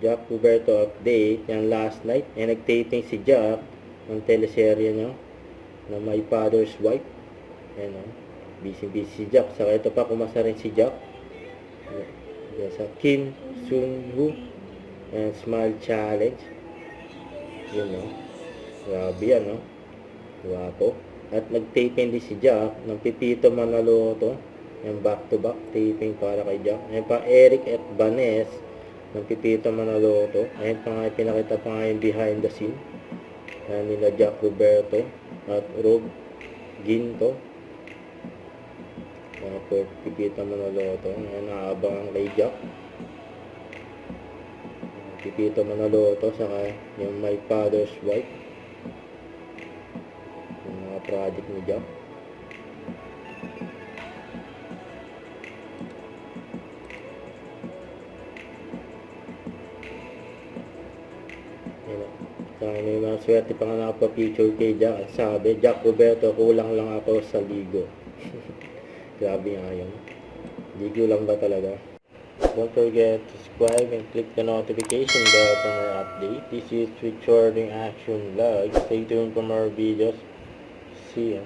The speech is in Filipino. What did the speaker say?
Jack Roberto update. Yan last night. Nagtaping si Jack ng teleserye niya na My Father's Wife. Ayan o. Busy si Jack. Saka ito pa, kumasa rin si Jack. Yan sa Kim Sun-woo. And Smile Challenge. Yun o. Grabe yan o. Wapo. At nag-taping din si Jack ng Pipito Manaloto. Yung back-to-back taping para kay Jack. Ayan pa, Eric at Vanes ng Pipito Manaloto. Ayan pa nga, pinakita pa nga yung behind the scene. Ayan nila Jack Roberto at Rob Ginto. Mga po, Pipito Manaloto. Ayan, naabangan kay Jack. Pipito Manaloto, saka yung My Father's Wife. Yung mga project ni Jack. May mga swerte pa nga nakapapicture kay Jack. Sabi, Jack Roberto, kulang lang ako sa ligo. Grabe nga yun. Ligo lang ba talaga? Don't forget to subscribe and click the notification bell for more update. This is Recording Action Vlog. Stay tuned for more videos. See ya.